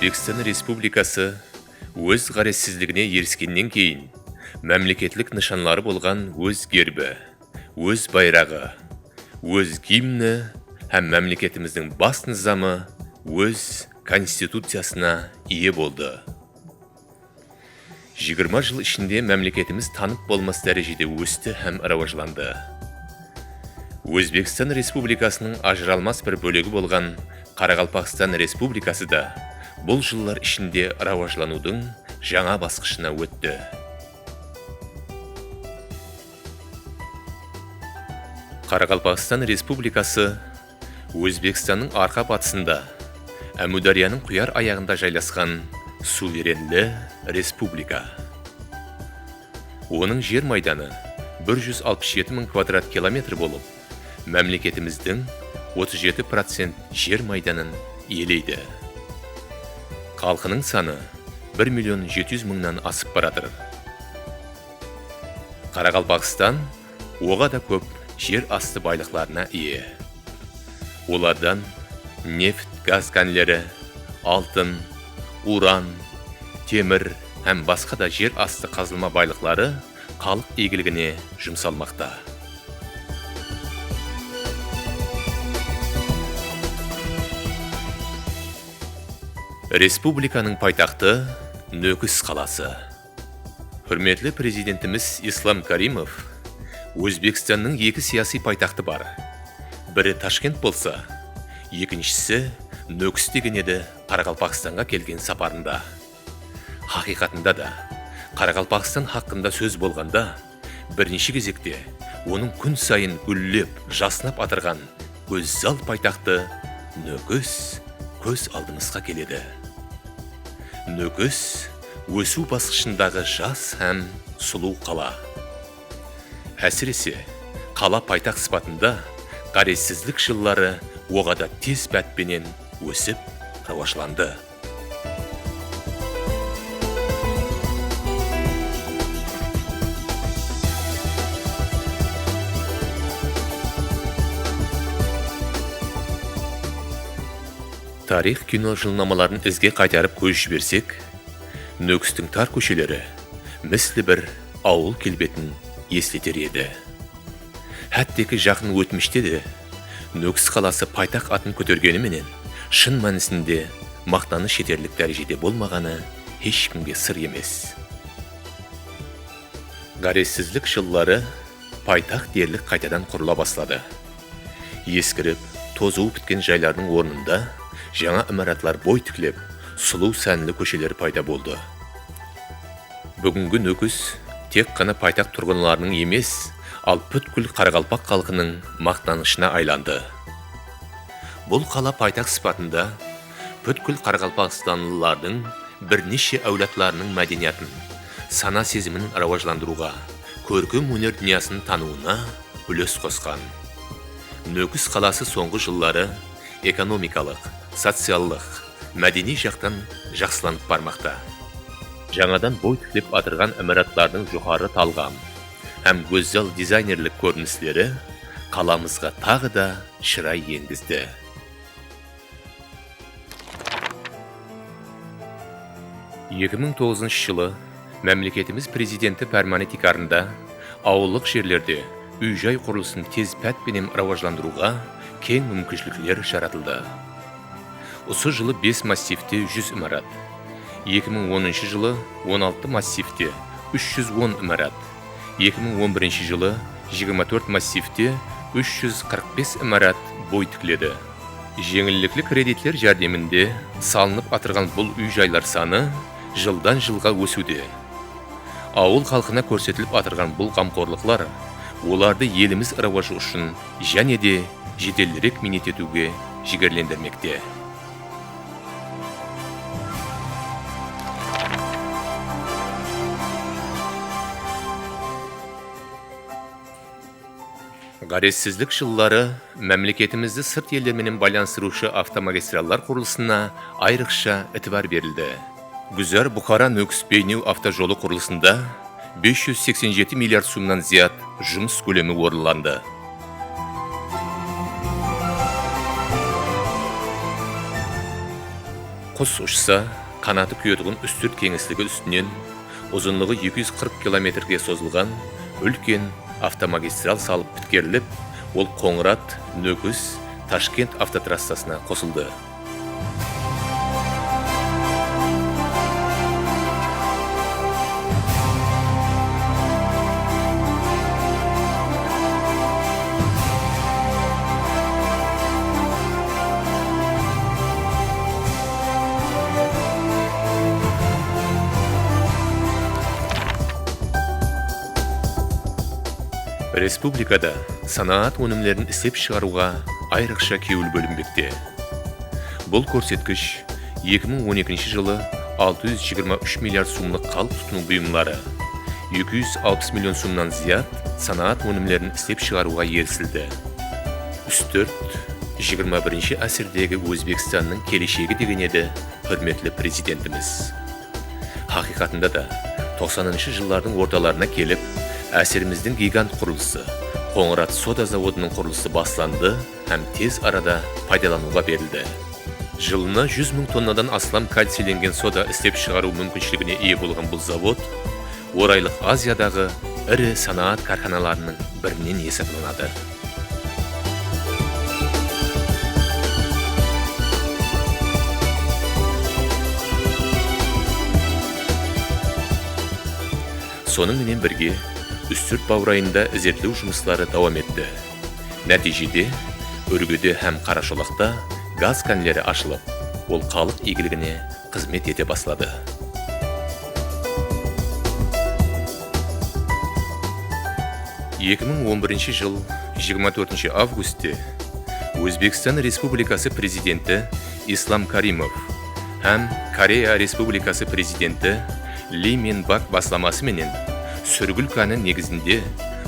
Өзбекстан Республикасы өз қаресіздігіне еріскеннен кейін, мәмлекетлік нышанлары болған өз гербі, өз байрағы, өз гимні һәм мәмлекетіміздің бас низамы өз конституциясына ие болды. 20 жыл ішінде мәмлекетіміз танып болмас дәрежеде өсті һәм раважланды. Өзбекстан Республикасының ажыралмас бір бөлігі болған Қарақалпақстан Республикасы да бұл жыллар ішінде раважланудың жаңа басқышына өтті. Қарақалпақстан Республикасы Өзбекстанның арқа батысында, Әмударияның құяр аяғында жайласқан суверенлі республика. Оның жер майданы 167 мың квадрат километр болып, мәмлекетіміздің 37% жер майданын иелейді. Халқының саны 1 700 000-нан асып баратыр. Қарақалпақстан оға да көп жер асты байлықтарына ие. Олардан нефт, газ кәнілері, алтын, уран, темір һәм басқа да жер асты қазылма байлықтары халық игілігіне жұмсалмақта. Республиканың пайтақты Нөкіс қаласы. Хүрметлі президентіміз Ислам Каримов Өзбекстанның екі сияси пайтақты бар. Бірі Ташкент болса, екіншісі Нөкіс деген еді Қарақалпақстанға келген сапарында. Хақиқатында да Қарақалпақстан хақында сөз болғанда, бірнеше кезекте оның күн сайын гүллеп, жаснап атырған көззал пайтақты Нөкіс көз алдымызға келеді. Нөкіс өсу басқышындағы жас һәм сұлу қала. Әсіресе қала пайтақ сыпатында қаресіздік жыллары оғада тез бәтпенен өсіп раважланды. Тарих кино жылнамаларын ізге қайтарып көз жіберсек, Нөкістің тар көшелері міслі бір ауыл келбетін естетер еді. Әттекі жақын өтміште де Нөкіс қаласы пайтақ атын көтергеніменен шын мәнісінде мақтаныш етерлік дәрежеде болмағаны ешкімге сыр емес. Қаресіздік жыллары пайтақ дерлік қайтадан құрыла бастады. Ескіріп, тозуы біткен жайлардың орнында жаңа имаратлар бой тікілеп, сұлу сәнлі көшелер пайда болды. Бүгінгі Нөкіс тек қана пайтақ тұрғынларының емес, ал бүткіл Қарақалпақ халқының мақтанышына айланды. Бұл қала пайтақ сыпатында бүткіл Қарақалпақстанлылардың бірнеше әулетларының мәдениетін, сана сезімін раважландыруға, көркем өнер дүниясын тануына үлес қосқан. Нөкіс қаласы соңғы жыллары экономикалық, социаллық, мәдени жақтан жақсыланып бармақта. Жаңадан бой тікіліп атырған имаратлардың жоғары талғам һәм көззал дизайнерлік көріністері қаламызға тағы да шырай енгізді. жылы мәмлекетіміз президенті фәрманы тикарында ауылдық жерлерде үй-жай құрылысын тез пәтпенен раважландыруға кең мүмкіншіліктер жаратылды. Осы жылы 5 массивте 100 имарат, 2010 жылы 16 массивте 310 имарат, 2011 жылы 24 массивте 345 имарат бой тікіледі. Жеңілдіклі кредитлер жәрдемінде салынып атырған бұл үй-жайлар саны жылдан жылға өсуде. Ауыл халқына көрсетіліп атырған бұл қамқорлықлар оларды еліміз раважы үшін және де жеделірек минет етуге жігерлендірмекте. Қаресіздік жыллары мәмлекетімізді сырт елдерменен байланыстырушы автомагистраллар құрылысына айрықша ітібар берілді. Гүзар Бұқара Нөкіс бейнеу автожолы құрылысында 587 миллиард сумнан зият жұмыс көлемі орынланды. құс ұшса, қанаты күйетігін үстірт кеңістігі үстінен ұзынлығы 240 километрге созылған үлкен автомагистрал салып біткеріліп, ол Қоңырат, Нөгіз, Ташкент автотрассасына қосылды. Республикада санаат өнімдерін істеп шығаруға айрықша көңіл бөлінбекте. Бұл көрсеткіш 2012 жылы 623 миллиард сумлық халық тұтыну бұйымдары, 260 миллион сумнан зият санаат өнімдерін істеп шығаруға ерсілді. Үстірт 21 әсірдегі Өзбекстанның келешегі деген еді құрметті президентіміз. Хақиқатында да 90-шы жылдардың орталарына келіп, әсеріміздің гигант құрылысы, Қоңырат сода заводының құрылысы басланды һәм тез арада пайдалануға берілді. Жылына 100 мың тоннадан астам кальцийленген сода істеп шығару мүмкіншілігіне ие болған бұл завод, орайлық Азиядағы ірі санаат карханаларының бірінен есептелінеді. Сонымен бірге Үстірт баурайында зерттеу жұмыстары давам етті. Нәтижеде, Үргеде һәм Қарашолақта газ кәнілері ашылып, ол халық игілігіне қызмет ете бастады. жыл 24 августте Өзбекстан Республикасы президенті Ислам Каримов һәм Корея Республикасы президенті Ли Минбак басламасы менен Сүргіл кәні негізінде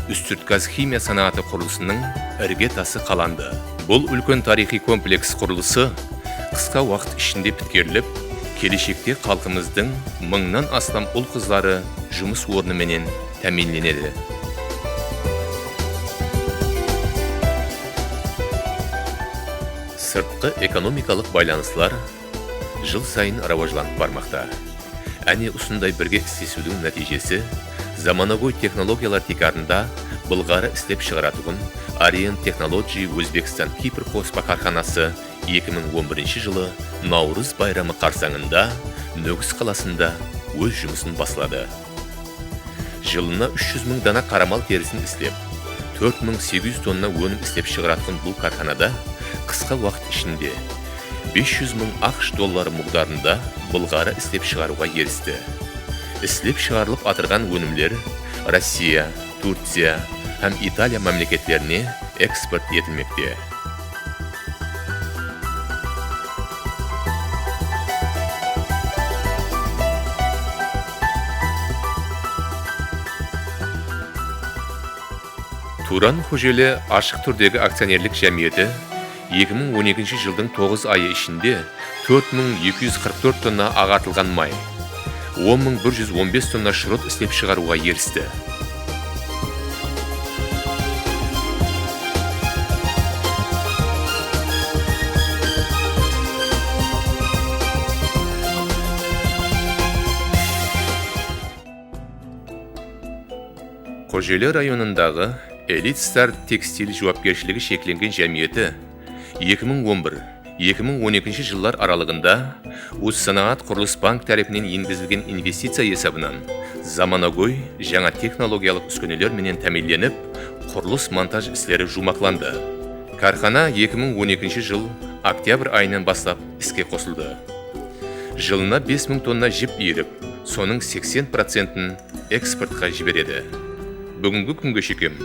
Үстірт газ химия санааты құрылысының іргетасы қаланды. Бұл үлкен тарихи комплекс құрылысы қысқа уақыт ішінде біткеріліп, келешекте халқымыздың мыңнан астам ұл қыздары жұмыс орнымен тәминленеді. Сыртқы экономикалық байланыстар жыл сайын раважланып бармақта. Әне осындай бірге істесудің нәтижесі заманауи технологиялар текарында Бұлғары істеп шығаратығын Ариен Технологии Өзбекстан Кипр қоспа карханасы 2011 жылы Наурыз байрамы қарсаңында Нөгіз қаласында өз жұмысын баслады. Жылына 300 мың дана қарамал терісін істеп, 4800 тонна өнім істеп шығаратығын бұл карханада қысқа уақыт ішінде 500 мың ақш доллары мұғдарында Бұлғары істеп шығаруға ерісті. Істеп шығарылып атырған өнімдер Россия, Турция һәм Италия мемлекеттеріне экспорт етілмекте. Туран Хожелі ашық түрдегі акционерлік жәмиеті 2012 жылдың 9 айы ішінде 4244 тонна ағартылған май, 10115 тонна шұрот істеп шығаруға ерісті. Қожелі районындағы Элитстар текстиль жауапкершілігі шекленген жәмиеті 2011-2012 жылдар аралығында Уссанаат құрылыс банк тарапынан енгізілген инвестиция есебінен заманауи жаңа технологиялық үскөнелер менен тәминленіп, құрылыс монтаж істері жұмақланды. Кархана 2012 жыл октябрь айынан бастап іске қосылды. Жылына 5000 тонна жіп иіріп, соның 80%-ін экспортқа жібереді. Бүгінгі күнге шекем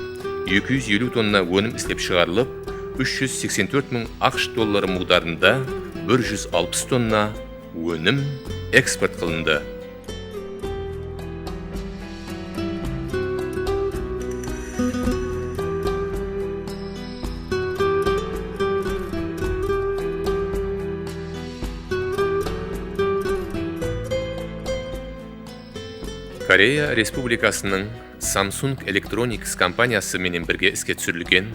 250 тонна өнім істеп шығарылып, 384 мың ақш доллары мұғдарында 160 тонна өнім экспорт қылынды. Корея Республикасының Samsung Electronics компаниясы менен бірге іске түсірілген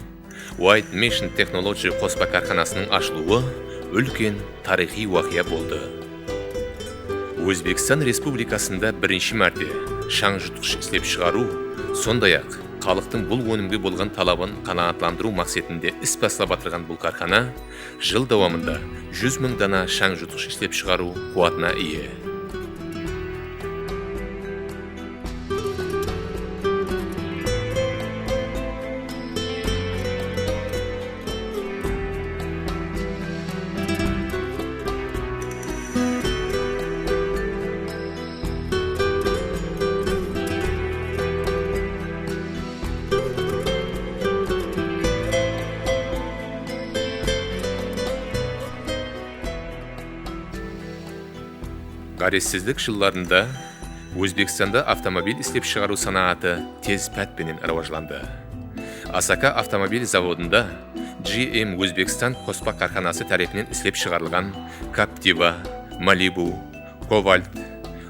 White Mission Technology қоспа карханасының ашылуы үлкен тарихи уақия болды. Өзбекстан Республикасында бірінші мәрте шаң жұтқыш істеп шығару, сондай-ақ халықтың бұл өнімге болған талабын қанағатландыру мақсатында іс бастап жатырған бұл кархана жыл давамында 100 мың дана шаң жұтқыш істеп шығару қуатына ие. Қарессіздік жылларында Өзбекстанда автомобиль істеп шығару санааты тез пәтпенен раважланды. Асака автомобиль заводында GM Өзбекстан қоспа карханасы тарапынан істеп шығарылған Captiva, Malibu, Cobalt,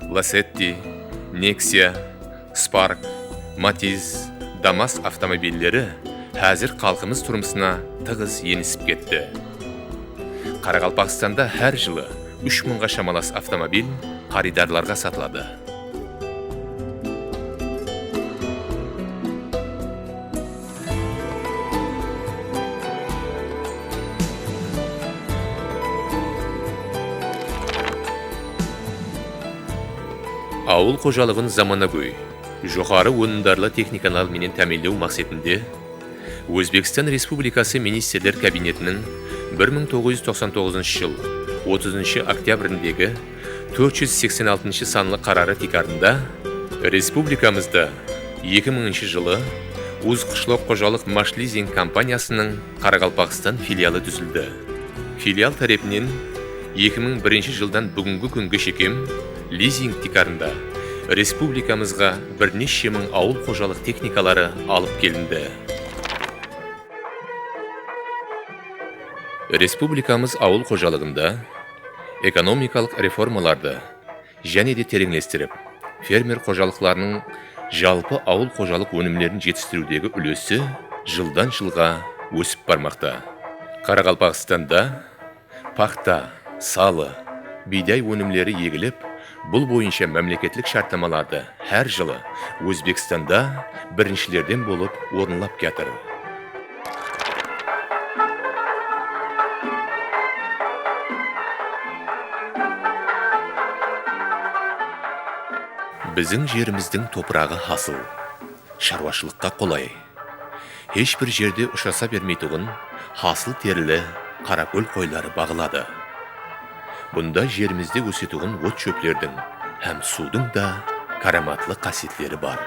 Lacetti, Nexia, Spark, Matiz, Damas автомобильдері әзір халқымыз тұрмысына тығыз енісіп кетті. Қарақалпақстанда әр жылы 3 мыңға шамалас автомобиль қаридарларға сатылады. Ауыл қожалығын заманауи, жоғары өнімдарлы техникалар менен тәмінлеу мақсатында Өзбекстан Республикасы Министрлер Кабинетінің 1999 жыл 30 октябріндегі 486 санлы қарары текарында республикамызда 2000 жылы Узқышлық қожалық Машлизинг компаниясының Қарақалпақстан филиалы түзілді. Филиал тарапынан 2001 жылдан бүгінгі күнге шекем лизинг текарында республикамызға бірнеше мың ауыл қожалық техникалары алып келінді. Республикамыз ауыл қожалығында экономикалық реформаларды және де тереңлестіріп, фермер қожалықларының жалпы ауыл қожалық өнімдерін жетістірудегі үлесі жылдан жылға өсіп бармақта. Қарақалпақстанда пахта, салы, бидай өнімдері егіліп, бұл бойынша мемлекеттік шарттамаларды әр жылы Өзбекстанда біріншілерден болып орынлап кетір. Біздің жеріміздің топырағы хасыл, шаруашылыққа қолай. Ешбір жерде ұшаса бермейтұғын хасыл терілі қаракөл қойлары бағылады. Бұнда жерімізде өсетуғын от шөплердің һәм судың да караматлы қасиетлері бар.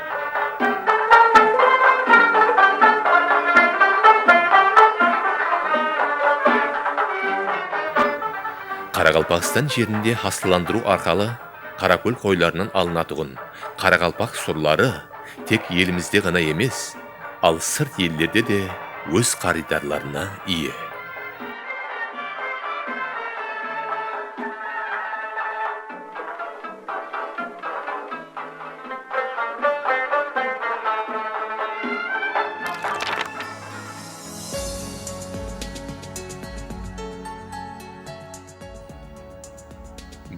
Қарақалпақстан жерінде хасыландыру арқалы қаракөл қойларынан алынатұғын Қарақалпақ сұрлары тек елімізде ғана емес, ал сырт елдерде де өз қаридарларына ие.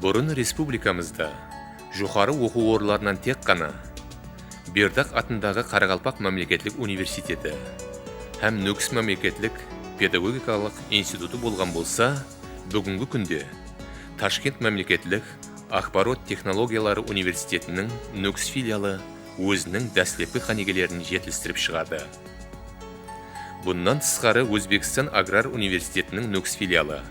Бұрын республикамызда жоғары оқу орындарынан тек қана Бердақ атындағы Қарақалпақ мемлекеттік университеті һәм Нүкіс мемлекеттік педагогикалық институты болған болса, бүгінгі күнде Ташкент мемлекеттік ақпарат технологиялары университетінің Нүкіс филиалы өзінің дәстепкі қанегелерін жетілістіріп шығады. Бұндан тысқары Өзбекстан аграр университетінің Нүкіс филиалы,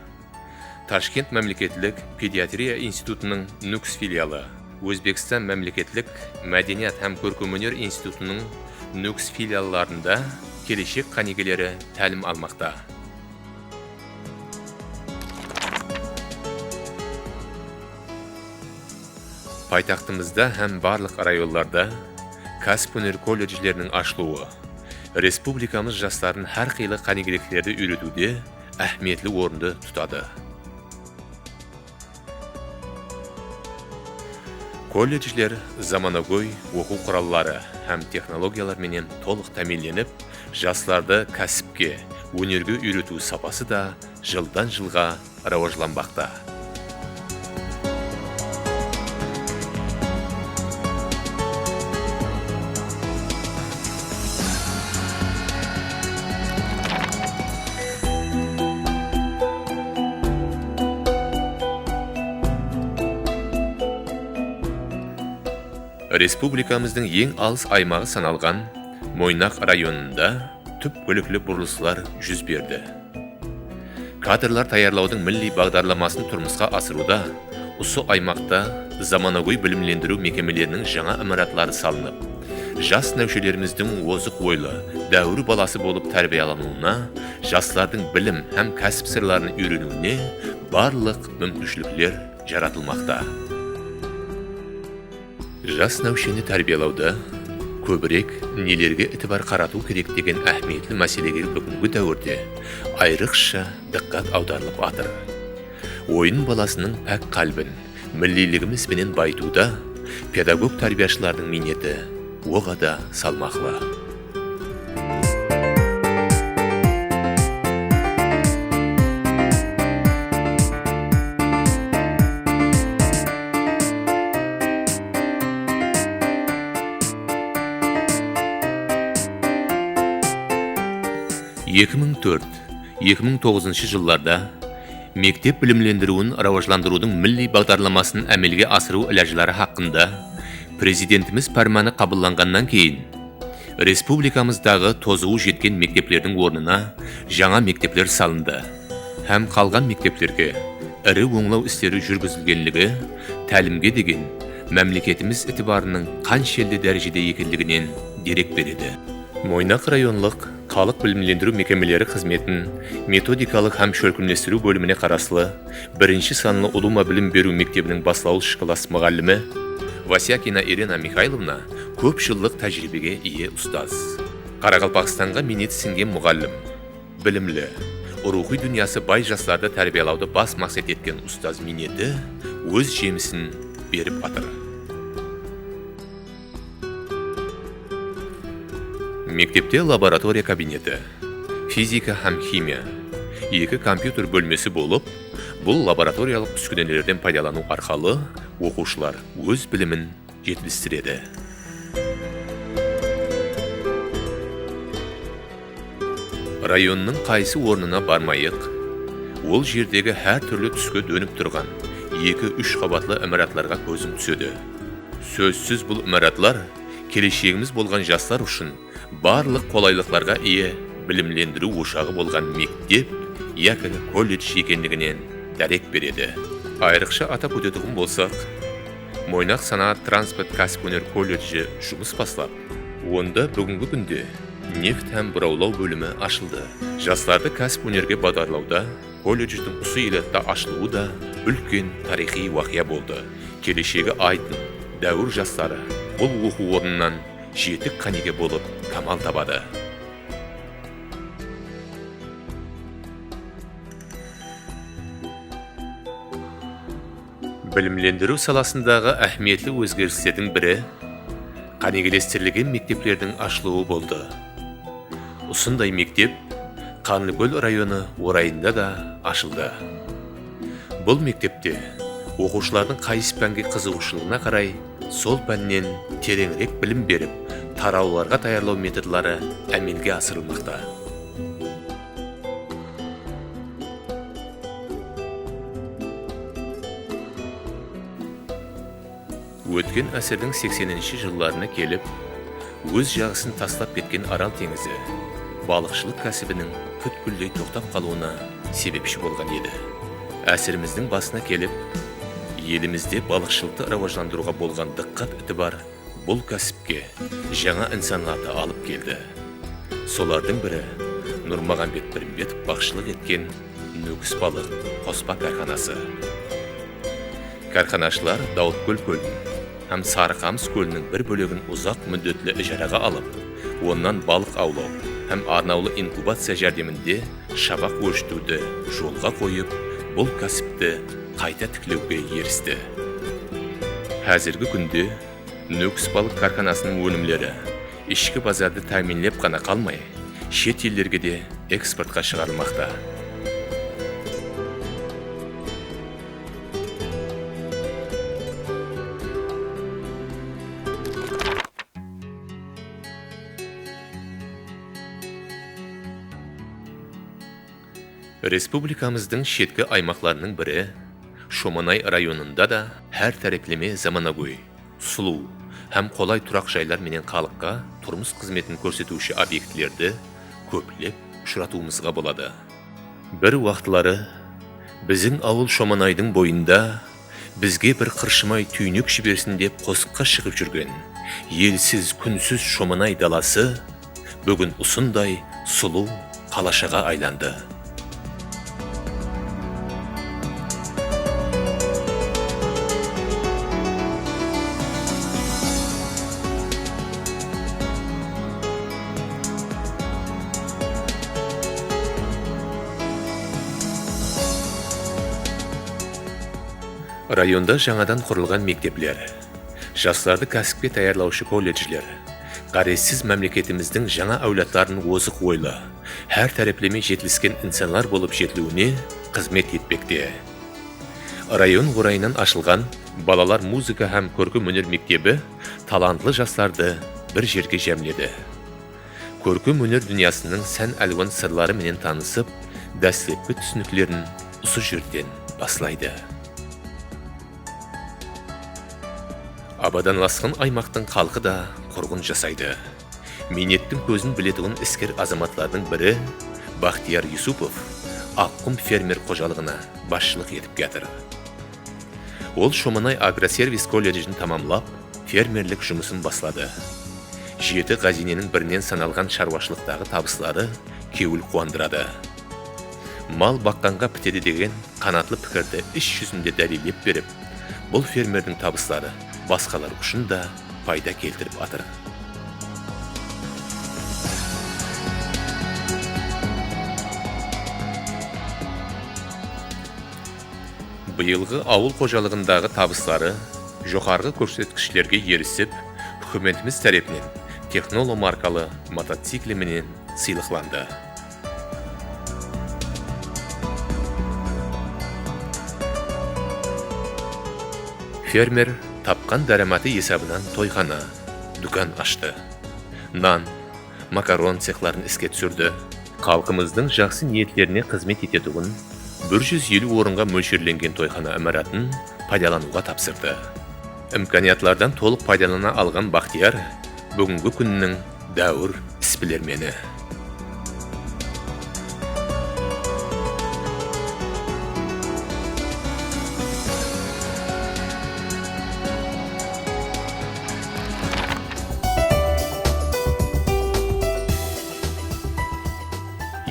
Ташкент мемлекеттік педиатрия институтының Нүкіс филиалы, Өзбекстан мемлекеттік мәдениет һәм көркемөнер институтының Нүкіс филиалларында келешек қанегелері тәлім алмақта. Пайтақтымызда һәм барлық районларда кәсіп-өнер колледжлерінің ашылуы республикамыз жастарын әр қилы қанегеліктерді үйретуде әһмиетлі орынды тұтады. Колледжлер заманауи оқу құралдары һәм технологиялар менен толық тәмінленіп, жастарды кәсіпке, өнерге үйрету сапасы да жылдан жылға раважланбақта. Республикамыздың ең алыс аймағы саналған Мойнақ районында түп бөліклі бұрылыстар жүз берді. Кадрлар таярлаудың милли бағдарламасын тұрмысқа асыруда, осы аймақта заманауи білімлендіру мекемелерінің жаңа имаратлары салынып, жас нәушелеріміздің озық ойлы, дәуір баласы болып тәрбиялануына, жастардың білім һәм кәсіп сырларын үйренуіне барлық мүмкіншіліктер жаратылмақта. Жас нәушені тәрбиялауда көбірек нелерге итибар қарату керек деген әһмиетлі мәселеге бүгінгі дәуірде айрықша диққат аударылып атыр. Ойын баласының пәк қалбін, миллилігіміз бенен байтуда педагог тәрбиешілердің минеті оғада салмақлы. 2004-2009 жылларда мектеп білімлендіруін рауажландырудың милли бағдарламасын әмелге асыру іләжілері хақында президентіміз пәрманы қабылданғаннан кейін республикамыздағы тозуы жеткен мектеплердің орнына жаңа мектеплер салынды. Һәм қалған мектептерге ірі оңлау істері жүргізілгенлігі тәлімге деген мемлекетіміз итибарының қаншелді дәрежеде екендігінен дерек береді. Мойнақ районлық халық білімлендіру мекемелері қызметін методикалық һәм шөлкінлестіру бөліміне қарасылы бірінші санлы ұлыма білім беру мектебінің бастауыш класс мұғалімі Васякина Ирина Михайловна көп жылдық тәжірибеге ие ұстаз. Қарақалпақстанға минет сіңген мұғалім, білімлі, рухи дүниясы бай жастарды тәрбиялауды бас мақсат еткен ұстаз минеті өз жемісін беріп атыр. Мектепте лаборатория кабинеті, физика һәм химия, екі компьютер бөлмесі болып, бұл лабораториялық үскінелерден пайдалану арқылы оқушылар өз білімін жетілдіреді. Районның қайсы орнына бармайық, ол жердегі әр түрлі түске дөніп тұрған 2-3 қабатлы имаратларға көзім түседі. Сөзсіз бұл имаратлар келешегіміз болған жастар үшін барлық қолайлықларға ие білімлендіру ошағы болған мектеп яки колледж екендігінен дәрек береді. Айрықша атап өтетін болсақ, Мойнақ санаат транспорт кәсіпөнер колледжі жұмыс бастап, онда бүгінгі күнде нефт һәм бұраулау бөлімі ашылды. Жастарды кәсіпөнерге бағдарлауда колледждің осы елетті ашылуы да үлкен тарихи уақия болды. Келешегі айдын дәуір жастары бұл оқу орнынан жетік қанеге болып камал табады. Білімлендіру саласындағы әхметлі өзгерістердің бірі қанегелестірілген мектеплердің ашылуы болды. Осындай мектеп Қанлыкөл районы орайында да ашылды. Бұл мектепте оқушылардың қайсы пәнге қызығушылығына қарай сол пәннен тереңірек білім беріп, тарауларға даярлау методлары әмелге асырылмақта. Өткен әсірдің 80-ші жылларына келіп, өз жағысын тастап кеткен Арал теңізі балықшылық кәсібінің күткілдей тоқтап қалуына себепші болған еді. Әсіріміздің басына келіп, елімізде балықшылықты рауажландыруға болған диққат итибар бұл кәсіпке жаңа инсанаты алып келді. Солардың бірі Нұрмағамбет Бірімбетов бақшылық еткен Нөкіс балық қоспа карханасы. Карханашылар Дауыткөл көлін һәм Сарықамыс көлінің бір бөлігін ұзақ мүддетлі ижараға алып, оннан балық аулау һәм арнаулы инкубация жәрдемінде шабақ өрштуді жолға қойып, бұл кәсіпті қайта тіклеуге ерісті. Әзіргі күнде Нөкіс балық карханасының өнімлері ішкі базарды тәмінлеп қана қалмай, шет елдерге де экспортқа шығарылмақта. Республикамыздың шеткі аймақларының бірі Шоманай районында да әр тәреплеме заманауи, сұлу һәм қолай тұрақ жайлар менен халыққа тұрмыс қызметін көрсетуші объектілерді көплеп ұшыратуымызға болады. Бір уақытлары біздің ауыл Шоманайдың бойында бізге бір қыршымай түйнек жіберсін деп қосыққа шығып жүрген елсіз күнсіз Шоманай даласы бүгін ұсындай сұлу қалашаға айланды. Районда жаңадан құрылған мектеплер, жастарды кәсіпке даярлаушы колледжлер, қарессіз мемлекетіміздің жаңа әулеттарын озық ойлы, әр тәреплеме жетіліскен инсанлар болып жетілуіне қызмет етпекте. Район орайынан ашылған балалар музыка һәм көркем өнер мектебі талантлы жастарды бір жерге жәмледі. Көркем өнер дүниясының сән әлуан сырлары менен танысып, дәстепкі түсініктерін осы жерден баслайды. Абаданласқан аймақтың халқы да құрғын жасайды. Минеттің көзін білетуін іскер азаматлардың бірі Бахтияр Юсупов Аққұм фермер қожалығына басшылық етіп кетір. Ол Шоманай агросервис колледжін тамамлап, фермерлік жұмысын баслады. 7 қазиненің бірінен саналған шаруашылықтағы табыслары кеуіл қуандырады. Мал баққанға бітеді деген қанатлы пікірді іс жүзінде дәлелеп беріп, бұл фермердің табыслары басқалар үшін да пайда келтіріп атыр. Биылғы ауыл қожалығындағы табыстары жоғарғы көрсеткіштерге ерісіп, үкіметіміз тарапынан техноло маркалы мотоциклі менен сыйлықланды. Фермер тапқан дараматы есабынан тойхана, дүкан ашты. Нан, макарон цехларын іске түсірді. Халқымыздың жақсы ниетлеріне қызмет ететуін 150 орынға мөлшерленген тойхана имаратын пайдалануға тапсырды. Имканиятлардан толық пайдалана алған Бахтияр бүгінгі күннің дәуір іспілермені.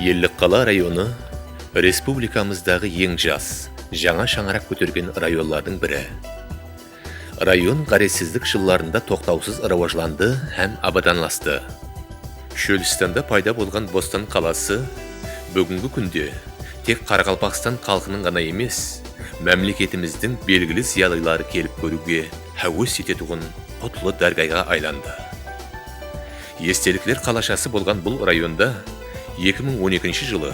Еллікқала районы республикамыздағы ең жас, жаңа шаңырақ көтерген районлардың бірі. Район қаресіздік жылларында тоқтаусыз ырауажланды һәм абаданласты. Шөлістанда пайда болған Бостан қаласы бүгінгі күнде тек Қарақалпақстан халқының ғана емес, мемлекетіміздің белгілі зиялылары келіп көруге хәуес ететуін құтлы дәргайға айланды. Естеліктер қалашасы болған бұл районда 2012 жылы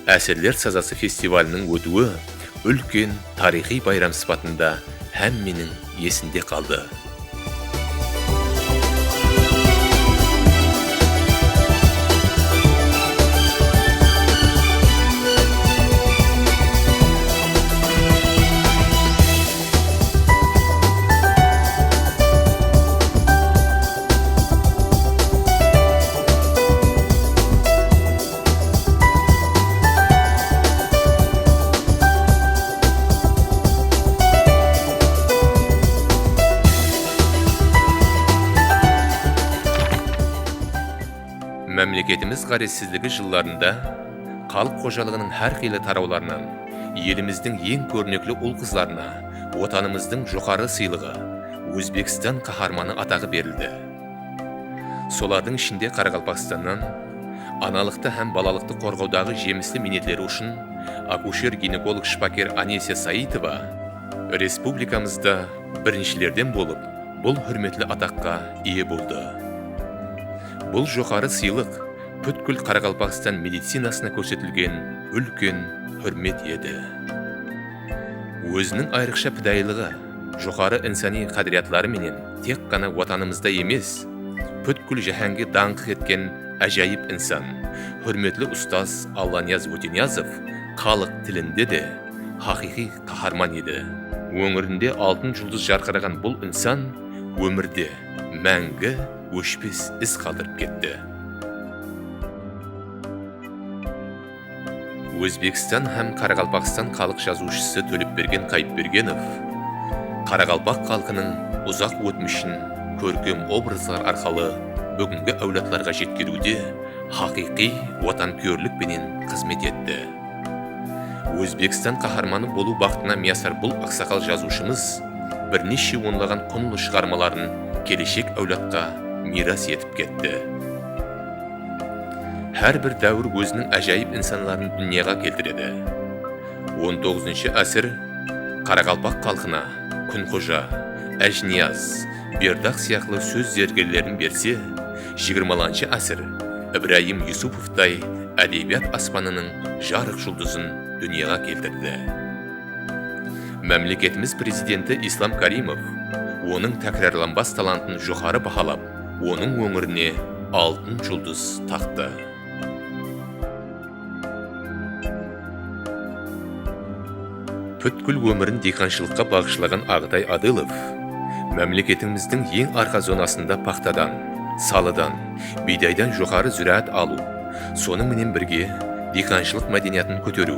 Әсерлер сазасы фестивалінің өтуі үлкен тарихи байрам сыпатында һәм менің есінде қалды. Мемлекетіміз қарессіздігі жылларында халық қожалығының әр қилы тарауларынан еліміздің ең көрнеклі ұл қызларына отанымыздың жоғары сыйлығы Өзбекстан қаһарманы атағы берілді. Солардың ішінде Қарақалпақстаннан аналықты һәм балалықты қорғаудағы жемісті минетлері үшін акушер-гинеколог шпакер Анесия Саитова республикамызда біріншілерден болып, бұл хүрметлі атаққа ие болды. Бұл жоғары сыйлық бүткіл Қарақалпақстан медицинасына көрсетілген үлкен хүрмет еді. Өзінің айрықша пидайлығы, жоғары инсани қадіриятлары менен тек қана отанымызда емес, бүткіл жаһанға даңқ еткен әжайып инсан, хүрметлі ұстаз Алланияз Өтенязов халық тілінде де хақиқи қаһарман еді. Өңірінде алтын жұлдыз жарқыраған бұл инсан өмірде мәңгі өшпес із қалдырып кетті. Өзбекстан һәм Қарақалпақстан халық жазушысы Төлепберген Қайыпбергенов Қарақалпақ халқының ұзақ өтмішін көркем образлар арқылы бүгінгі әулетларға жеткізуде хақиқи отанкөрлікпенен қызмет етті. Өзбекстан қаһарманы болу бақытына миясар бұл ақсақал жазушымыз бірнеше ондаған құнды шығармаларын келешек әулетқа мирас етіп кетті. Әрбір дәуір өзінің әжайып инсанларын дүнияға келтіреді. 19-ші әсір Қарақалпақ халқына Күнқожа, Әжнияз, Бердақ сияқлы сөз зергерлерін берсе, 20-ші әсір Ибраим Юсуповтай әдебият аспанының жарық жұлдызын дүнияға келтірді. Мемлекетіміз президенті Ислам Каримов оның тәкрарланбас талантын жоғары бағалап, оның өңіріне алтын жұлдыз тақты. Бүткіл өмірін диқаншылыққа бағышлаған Ағытай Адылов мемлекетіміздің ең арқа зонасында пақтадан, салыдан, бидайдан жоғары зүраат алу, соның менен бірге диқаншылық мәдениетін көтеру,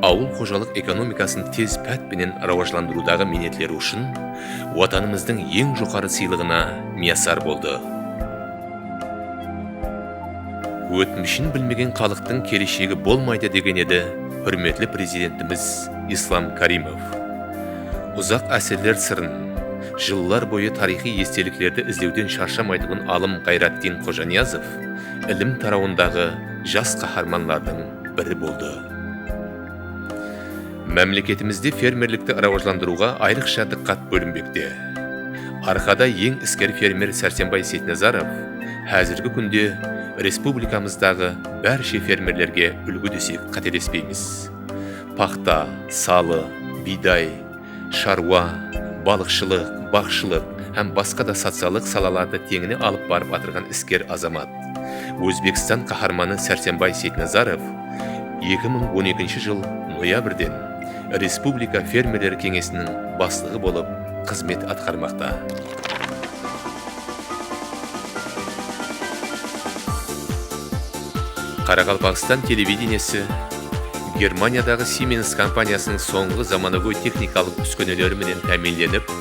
ауыл қожалық экономикасын тез пәтпенен рауажландырудағы минетлері үшін отанымыздың ең жоғары сыйлығына миясар болды. Өтмішін білмеген халықтың келешегі болмайды деген еді hürmetli президентіміз Ислам Каримов. Ұзақ әсерлер сырын, жылдар бойы тарихи естеліктерді іздеуден шаршамайтын алым Қайраттин Қожаниязов ілім тарауындағы жас қаһармандардың бірі болды. Мемлекетімізде фермерлікті рауажландыруға айрықша диққат бөлінбекте. Арқада ең іскер фермер Сәрсенбай Сейтназаров әзіргі күнде республикамыздағы бәрше фермерлерге үлгі десек қателеспейміз. Пақта, салы, бидай, шаруа, балықшылық, бақшылық һәм басқа да социалдық салаларды теңіне алып барып атырған іскер азамат. Өзбекстан қаһарманы Сәрсенбай Сейтназаров 2012 жыл ноябрьден Республика фермерлер кеңесінің бастығы болып қызмет атқармақта. Қарақалпақстан телевидениесі Германиядағы Siemens компаниясының соңғы заманауи техникалық үскөнелерімен тәмінленіп,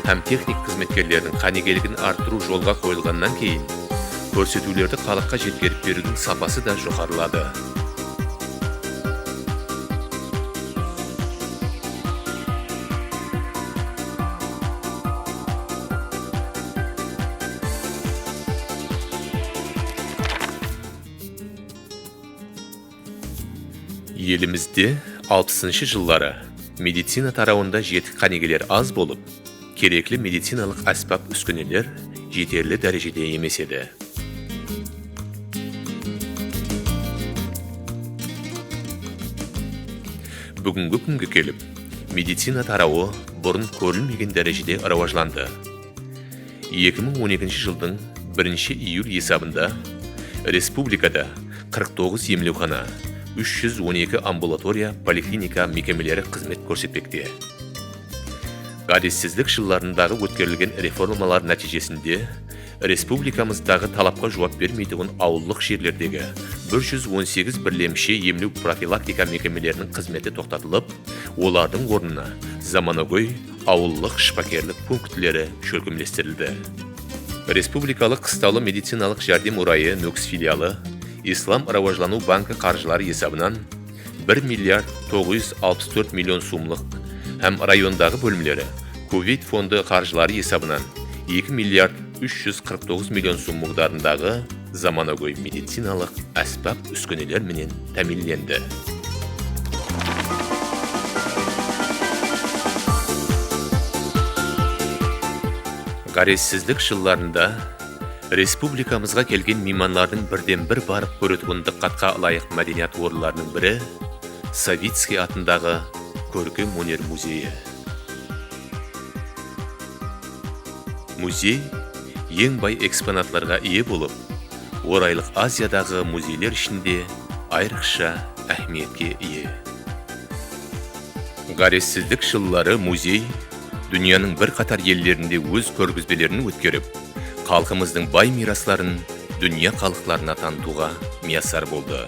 һәм техник қызметкерлердің қанегелігін арттыру жолға қойылғаннан кейін, көрсетулерді халыққа жеткеріп берудің сапасы да жоғарылады. Елімізде 60-шы жыллары медицина тарауында жетік қанегелер аз болып, кереклі медициналық аспап үскөнелер жетерлі дәрежеде емес еді. Бүгінгі күнге келіп, медицина тарауы бұрын көрілмеген дәрежеде рауажланды. 2012 жылдың 1 июль есабында республикада 49 емлеухана, 312 амбулатория, поликлиника мекемелері қызмет көрсетпекте. Ғадетсіздік жылдарындағы өткерілген реформалар нәтижесінде республикамыздағы талапқа жауап бермейтін ауылдық жерлердегі 118 бірлемші емлеу профилактика мекемелерінің қызметі тоқтатылып, олардың орнына заманауи ауылдық шипакерлік пунктілері шөлкімлестірілді. Республикалық қыстаулы медициналық жәрдем урайы Нөкс филиалы Ислам рауажлану банкі қаржылары есабынан 1 миллиард 964 миллион сумлық һәм райондағы бөлімлері ковид фонды қаржылары есабынан 2 миллиард 349 миллион сум мағдарындағы заманауи медициналық әспап үскөнелер менен тәмінленді. Ғадетсіздік жылдарында республикамызға келген меймандардың бірден бір барып көретұғын диққатқа лайық мәдениет орындарының бірі Савицкий атындағы көркем өнер музейі. Музей ең бай экспонатларға ие болып, орайлық Азиядағы музейлер ішінде айрықша әхметке ие. Ғадетсіздік жылдары музей дүнияның бір қатар елдерінде өз көргізбелерін өткеріп, халқымыздың бай мирасларын дүния халықтарына танытуға мияссар болды.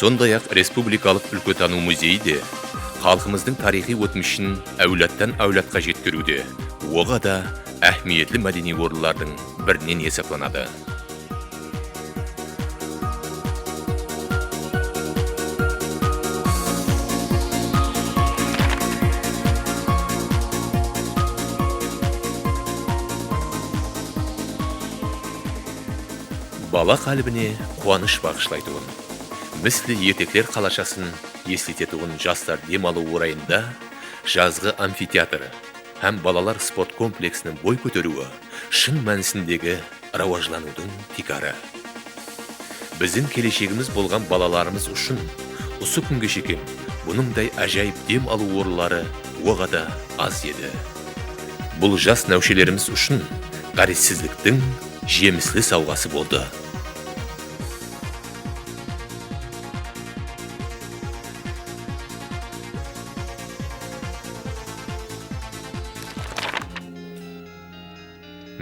Сондай-ақ Республикалық өлкетану музейі де халқымыздың тарихи өтмішін әулеттен әулетқа жеткіруде, оға да әхмиетлі мәдени орынлардың бірінен есептеледі. Бала қалбіне қуаныш бағышлайтын. Міслі ертеклер қалашасын естететуін жастар демалу орайында жазғы амфитеатры һәм балалар спорт комплексінің бой көтеруі шын мәнісіндегі рауажланудың тикары. Біздің келешегіміз болған балаларымыз үшін осы күнге шейін бұныңдай әжайып дем алу орынлары оға да аз еді. Бұл жас нәушелеріміз үшін ғаризсіздіктің жеміслі сауғасы болды.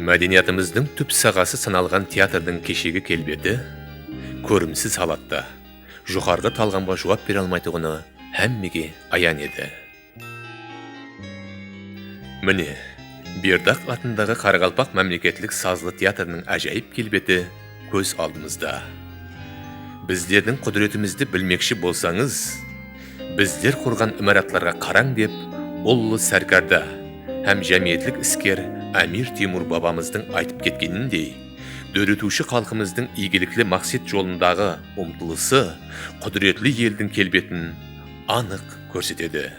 Мәдениетіміздің түп сағасы саналған театрдың кешегі келбеті көрімсіз халатта, жоғарғы талғамға жауап бере алмайтұғыны әммеге аян еді. Міне, Бердақ атындағы Қарақалпақ мемлекеттік сазлы театрының әжайып келбеті көз алдымызда. Біздердің құдіретімізді білмекші болсаңыз, біздер құрған имаратларға қараң деп, оллы сәркарда һәм жәмиетлік іскер Әмир Темур бабамыздың айтып кеткеніндей, дөретуші халқымыздың игіліклі мақсат жолындағы ұмтылысы құдіретлі елдің келбетін анық көрсетеді.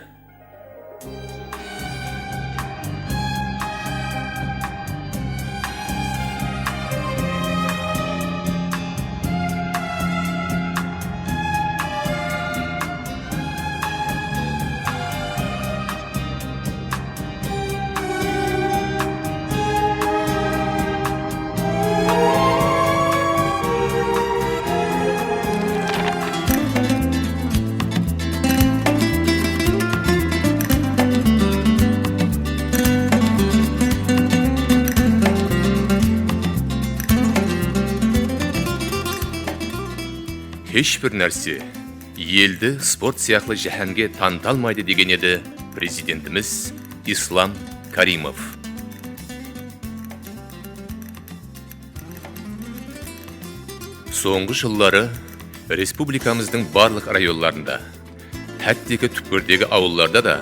Ешбір нәрсе елді спорт сияқлы жәһәнге танталмайды деген еді президентіміз Ислам Каримов. Соңғы жыллары республикамыздың барлық районларында, әттегі түкпірдегі ауылларда да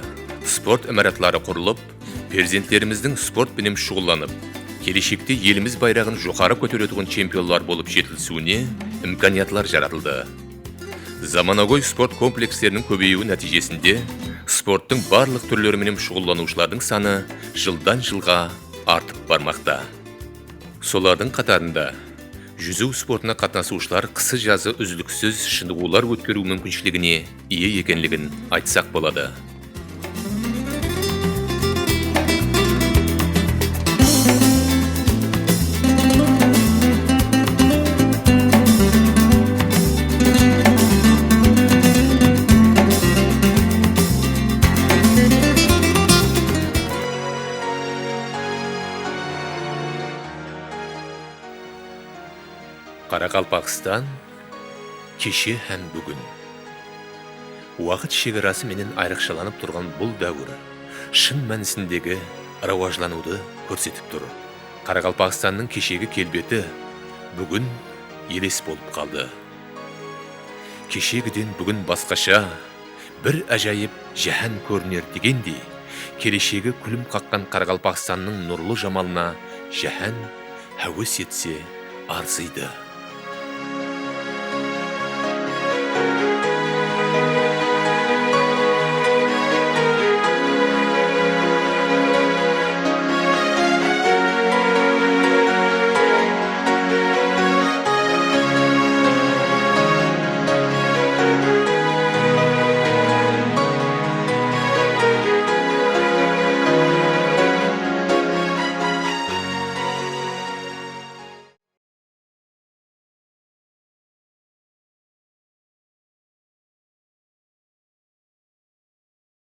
спорт имаратлары құрылып, перзенттеріміздің спорт білім шұғыланып, келешекте еліміз байрағын жоғары көтеретуін чемпионлар болып жетілсуіне имканиятлар жаратылды. Заманауи спорт комплекстерінің көбеюі нәтижесінде спорттың барлық түрлерімен шұғылланушылардың саны жылдан жылға артып бармақта. Солардың қатарында жүзу спортына қатынасушылар қысы жазы үзіліксіз шынығулар өткеру мүмкіншілігіне ие екенлігін айтсақ болады. Қарақалпақстан кеше һәм бүгін. Уақыт шекарасы менен айрықшаланып тұрған бұл дәуір шын мәнісіндегі рауажлануды көрсетіп тұр. Қарақалпақстанның кешегі келбеті бүгін елес болып қалды. Кешегіден бүгін басқаша бір әжайып жәһән көрінер дегендей, келешегі күлім қаққан Қарақалпақстанның нұрлы жамалына жәһән әуес етсе арзиды.